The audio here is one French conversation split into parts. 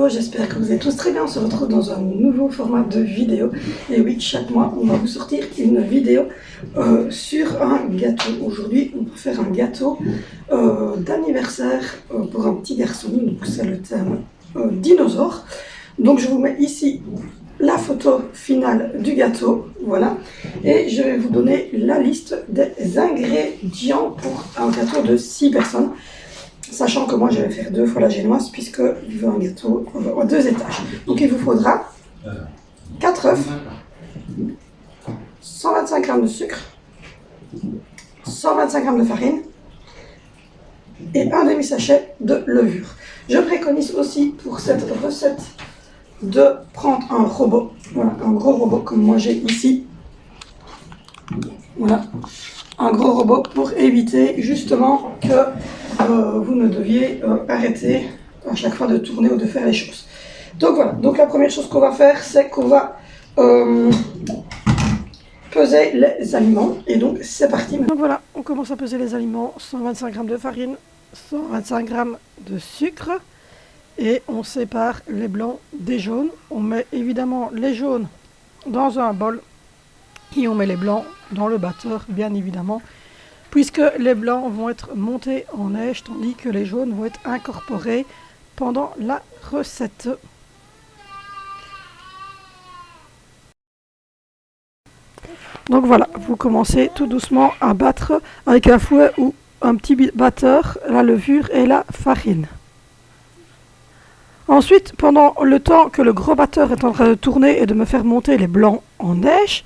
J'espère que vous êtes tous très bien. On se retrouve dans un nouveau format de vidéo. Et oui, chaque mois, on va vous sortir une vidéo sur un gâteau. Aujourd'hui, on va faire un gâteau d'anniversaire pour un petit garçon. Donc, c'est le thème dinosaure. Donc, je vous mets ici la photo finale du gâteau. Voilà. Et je vais vous donner la liste des ingrédients pour un gâteau de 6 personnes. Sachant que moi je vais faire 2 fois la génoise puisqu'il veut un gâteau à 2 étages. Donc il vous faudra 4 œufs, 125 g de sucre, 125 g de farine et un demi-sachet de levure. Je préconise aussi pour cette recette de prendre un robot, voilà, un gros robot comme moi j'ai ici. Voilà, un gros robot pour éviter justement que vous ne deviez arrêter à chaque fois de tourner ou de faire les choses. Donc voilà, donc la première chose qu'on va faire, c'est qu'on va peser les aliments. Et donc c'est parti. Donc voilà, on commence à peser les aliments. 125 g de farine, 125 g de sucre. Et on sépare les blancs des jaunes. On met évidemment les jaunes dans un bol. Et on met les blancs dans le batteur, bien évidemment, puisque les blancs vont être montés en neige, tandis que les jaunes vont être incorporés pendant la recette. Donc voilà, vous commencez tout doucement à battre avec un fouet ou un petit batteur la levure et la farine. Ensuite, pendant le temps que le gros batteur est en train de tourner et de me faire monter les blancs en neige,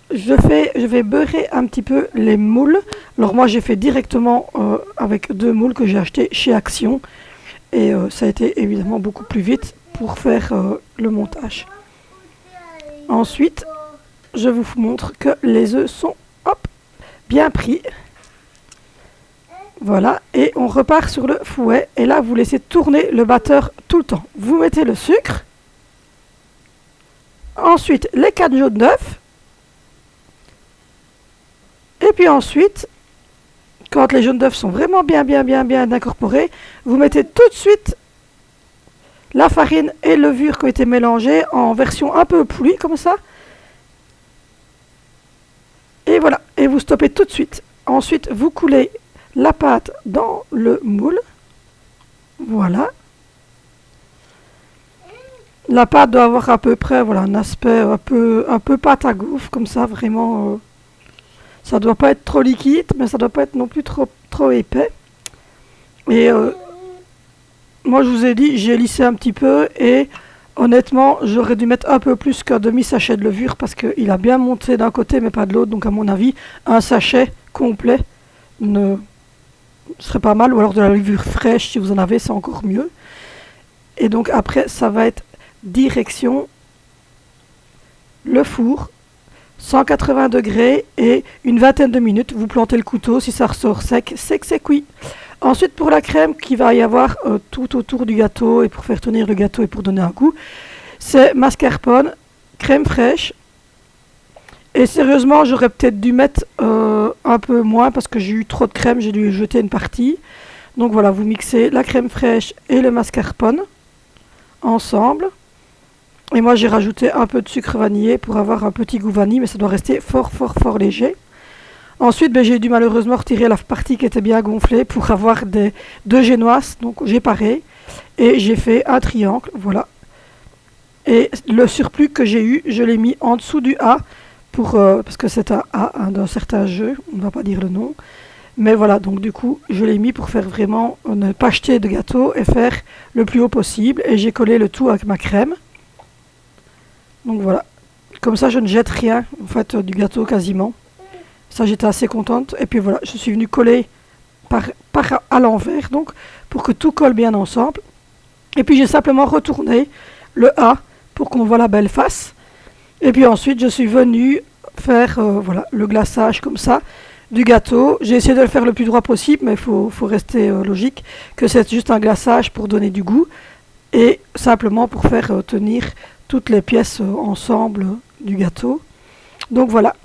je vais beurrer un petit peu les moules. Alors moi j'ai fait directement avec 2 moules que j'ai acheté chez Action. Et ça a été évidemment beaucoup plus vite pour faire le montage. Ensuite, je vous montre que les œufs sont bien pris. Voilà, et on repart sur le fouet. Et là vous laissez tourner le batteur tout le temps. Vous mettez le sucre. Ensuite les 4 jaunes d'œufs. Et puis ensuite, quand les jaunes d'œufs sont vraiment bien incorporés, vous mettez tout de suite la farine et levure qui ont été mélangées en version un peu poulie, comme ça. Et voilà, et vous stoppez tout de suite. Ensuite, vous coulez la pâte dans le moule. Voilà. La pâte doit avoir à peu près un aspect un peu pâte à gaufre, comme ça, vraiment... Ça ne doit pas être trop liquide, mais ça ne doit pas être non plus trop épais. Et moi, je vous ai dit, j'ai lissé un petit peu. Et honnêtement, j'aurais dû mettre un peu plus qu'un demi-sachet de levure parce qu'il a bien monté d'un côté, mais pas de l'autre. Donc, à mon avis, un sachet complet ne serait pas mal. Ou alors de la levure fraîche, si vous en avez, c'est encore mieux. Et donc, après, ça va être direction le four. 180 degrés et une vingtaine de minutes. Vous plantez le couteau, si ça ressort sec, c'est que c'est cuit. Ensuite, pour la crème qu'il va y avoir tout autour du gâteau et pour faire tenir le gâteau et pour donner un goût, c'est mascarpone, crème fraîche. Et sérieusement, j'aurais peut-être dû mettre un peu moins parce que j'ai eu trop de crème, j'ai dû jeter une partie. Donc voilà, vous mixez la crème fraîche et le mascarpone ensemble. Et moi j'ai rajouté un peu de sucre vanillé pour avoir un petit goût vanille, mais ça doit rester fort léger. Ensuite, j'ai dû malheureusement retirer la partie qui était bien gonflée pour avoir 2 génoises. Donc j'ai paré et j'ai fait un triangle, voilà. Et le surplus que j'ai eu, je l'ai mis en dessous du A, parce que c'est un A d'un certain jeu, on ne va pas dire le nom. Mais voilà, donc du coup, je l'ai mis pour faire vraiment, ne pas jeter de gâteau et faire le plus haut possible. Et j'ai collé le tout avec ma crème. Donc voilà, comme ça je ne jette rien en fait du gâteau quasiment. Ça j'étais assez contente. Et puis voilà, je suis venue coller à l'envers donc pour que tout colle bien ensemble. Et puis j'ai simplement retourné le A pour qu'on voit la belle face. Et puis ensuite je suis venue faire voilà, le glaçage comme ça du gâteau. J'ai essayé de le faire le plus droit possible, mais faut rester logique, que c'est juste un glaçage pour donner du goût et simplement pour faire tenir toutes les pièces ensemble du gâteau. Donc voilà.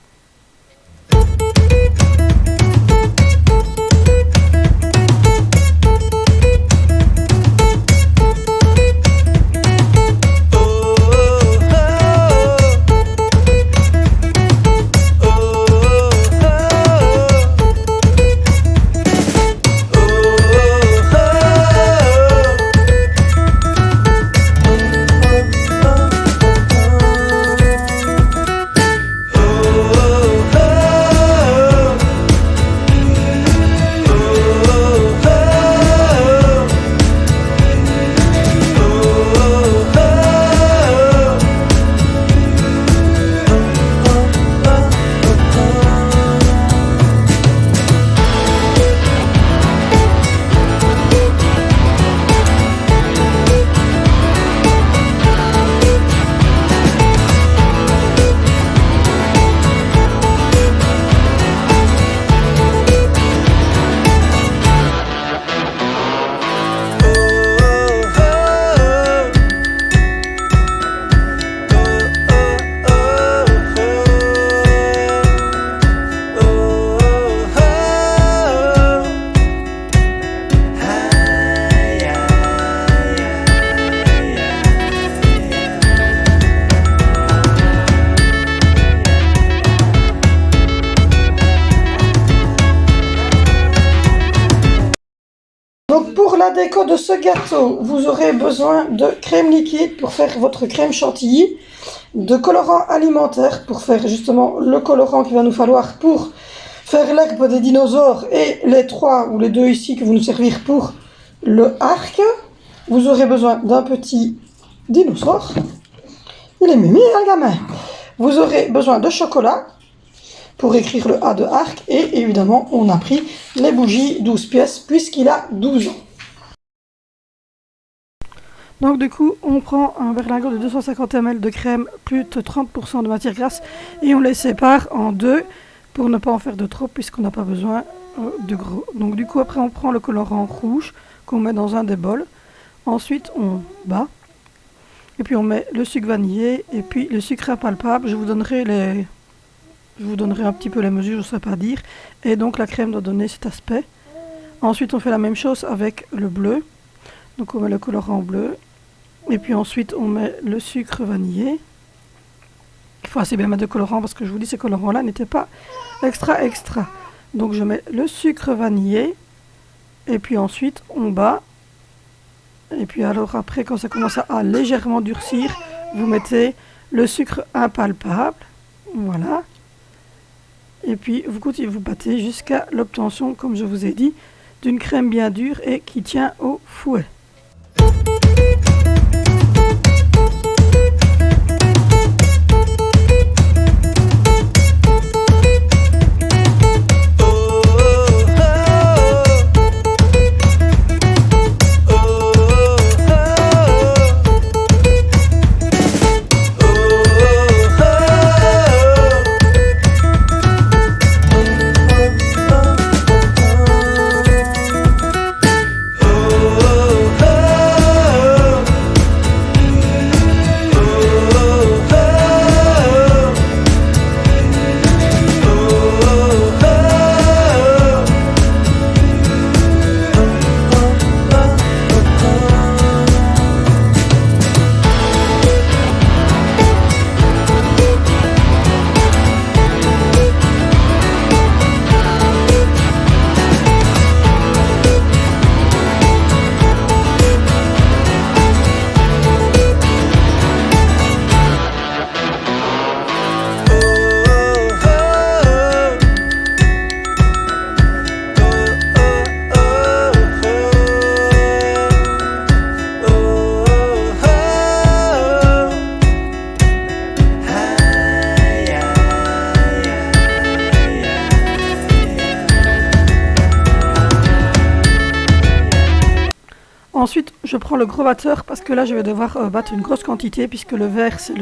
Donc pour la déco de ce gâteau, vous aurez besoin de crème liquide pour faire votre crème chantilly, de colorant alimentaire pour faire justement le colorant qu'il va nous falloir pour faire l'herbe des dinosaures et les 3 ou les 2 ici qui vont nous servir pour le arc. Vous aurez besoin d'un petit dinosaure. Il est mimi, hein, le gamin. Vous aurez besoin de chocolat pour écrire le A de arc et évidemment on a pris les bougies 12 pièces puisqu'il a 12 ans. Donc du coup on prend un berlingot de 250 ml de crème plus de 30% de matière grasse et on les sépare en 2 pour ne pas en faire de trop puisqu'on n'a pas besoin de gros. Donc du coup après on prend le colorant rouge qu'on met dans un des bols. Ensuite on bat et puis on met le sucre vanillé et puis le sucre impalpable. Je vous donnerai un petit peu les mesures, je ne saurais pas dire. Et donc la crème doit donner cet aspect. Ensuite on fait la même chose avec le bleu. Donc on met le colorant bleu. Et puis ensuite on met le sucre vanillé. Il faut assez bien mettre de colorant parce que je vous dis ces colorants-là n'étaient pas extra. Donc je mets le sucre vanillé. Et puis ensuite on bat. Et puis alors après quand ça commence à légèrement durcir, vous mettez le sucre impalpable. Voilà. Et puis vous continuez, vous battez jusqu'à l'obtention, comme je vous ai dit, d'une crème bien dure et qui tient au fouet. Ensuite, je prends le gros batteur parce que là, je vais devoir battre une grosse quantité puisque le verre, c'est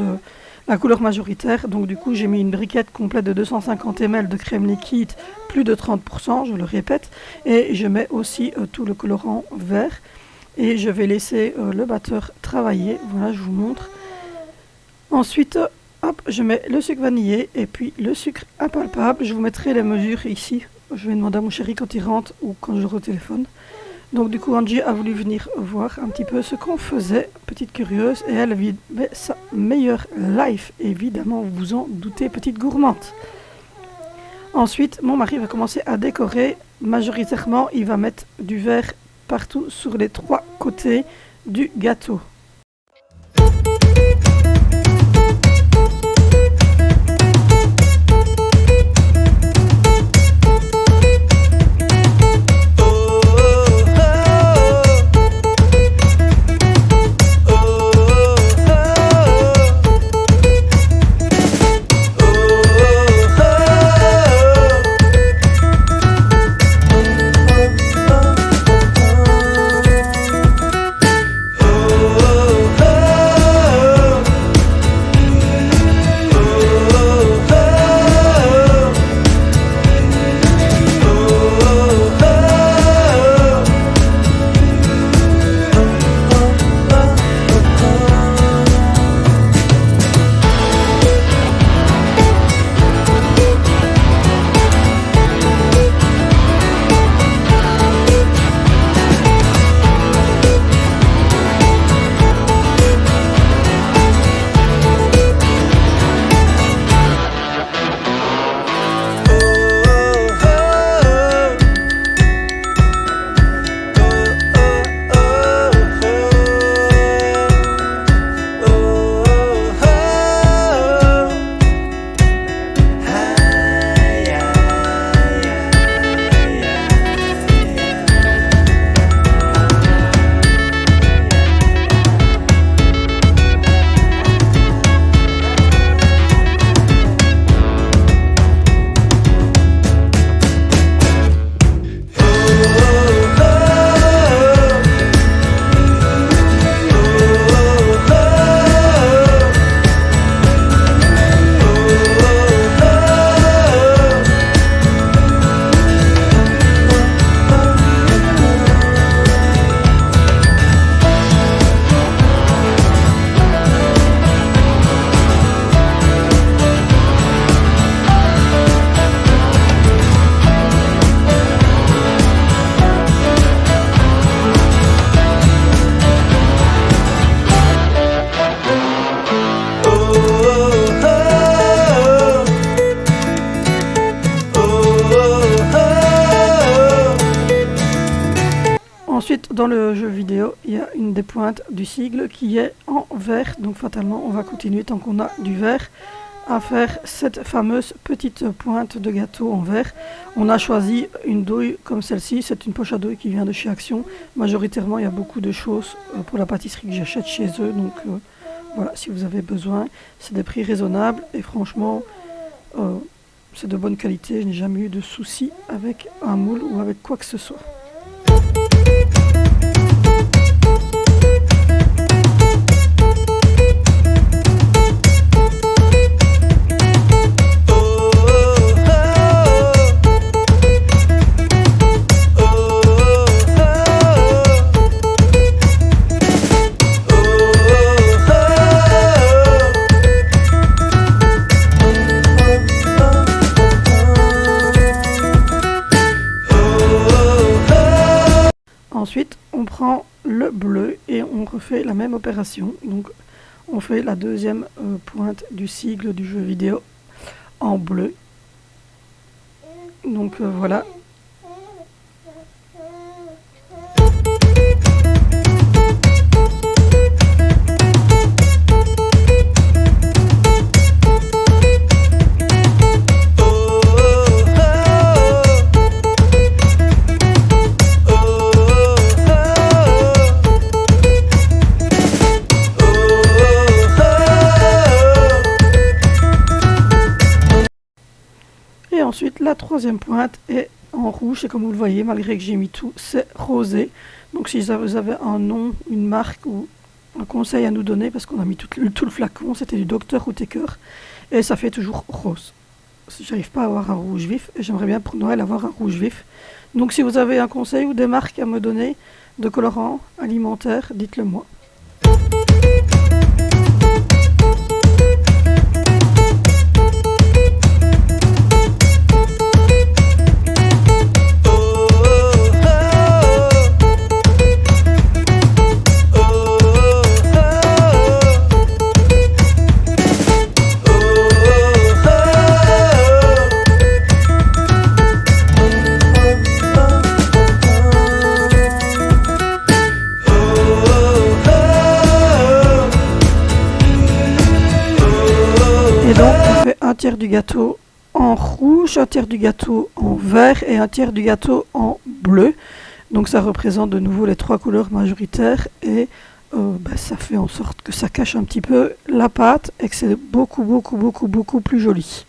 la couleur majoritaire. Donc du coup j'ai mis une briquette complète de 250 ml de crème liquide, plus de 30%, je le répète. Et je mets aussi tout le colorant vert. Et je vais laisser le batteur travailler. Voilà, je vous montre. Ensuite, hop, je mets le sucre vanillé et puis le sucre impalpable. Je vous mettrai les mesures ici. Je vais demander à mon chéri quand il rentre ou quand je l'aurai au téléphone. Donc du coup, Angie a voulu venir voir un petit peu ce qu'on faisait, petite curieuse, et elle vivait sa meilleure life, évidemment, vous vous en doutez, petite gourmande. Ensuite, mon mari va commencer à décorer. Majoritairement, il va mettre du verre partout sur les 3 côtés du gâteau. Ensuite, dans le jeu vidéo, il y a une des pointes du sigle qui est en vert. Donc fatalement, on va continuer tant qu'on a du vert à faire cette fameuse petite pointe de gâteau en verre. On a choisi une douille comme celle-ci, c'est une poche à douille qui vient de chez Action. Majoritairement, il y a beaucoup de choses pour la pâtisserie que j'achète chez eux, donc voilà, si vous avez besoin, c'est des prix raisonnables et franchement, c'est de bonne qualité. Je n'ai jamais eu de soucis avec un moule ou avec quoi que ce soit. Ensuite, on prend le bleu et on refait la même opération. Donc, on fait la deuxième pointe du sigle du jeu vidéo en bleu. Donc voilà. Et ensuite, la troisième pointe est en rouge. Et comme vous le voyez, malgré que j'ai mis tout, c'est rosé. Donc si vous avez un nom, une marque ou un conseil à nous donner parce qu'on a mis tout le flacon, c'était du Dr Oetker et ça fait toujours rose. J'arrive pas à avoir un rouge vif et j'aimerais bien pour Noël avoir un rouge vif. Donc si vous avez un conseil ou des marques à me donner de colorants alimentaires, dites-le moi. Et donc on fait un tiers du gâteau en rouge, un tiers du gâteau en vert et un tiers du gâteau en bleu. Donc ça représente de nouveau les 3 couleurs majoritaires et ça fait en sorte que ça cache un petit peu la pâte et que c'est beaucoup plus joli.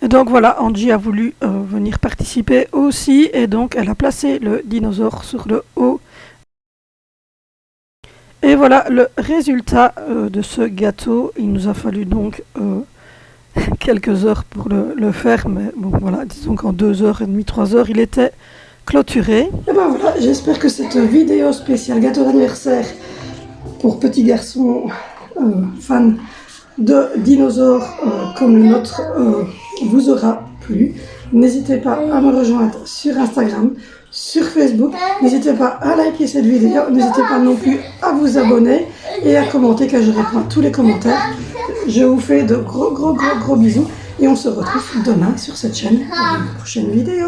Donc voilà, Angie a voulu venir participer aussi et donc elle a placé le dinosaure sur le haut. Et voilà le résultat de ce gâteau. Il nous a fallu donc quelques heures pour le faire, mais bon voilà, disons qu'en 2h30, 3 heures, il était clôturé. Et ben voilà, j'espère que cette vidéo spéciale gâteau d'anniversaire pour petits garçons fans de dinosaures comme le nôtre vous aura plu. N'hésitez pas à me rejoindre sur Instagram, sur Facebook. N'hésitez pas à liker cette vidéo. N'hésitez pas non plus à vous abonner et à commenter car je réponds à tous les commentaires. Je vous fais de gros bisous et on se retrouve demain sur cette chaîne pour une prochaine vidéo.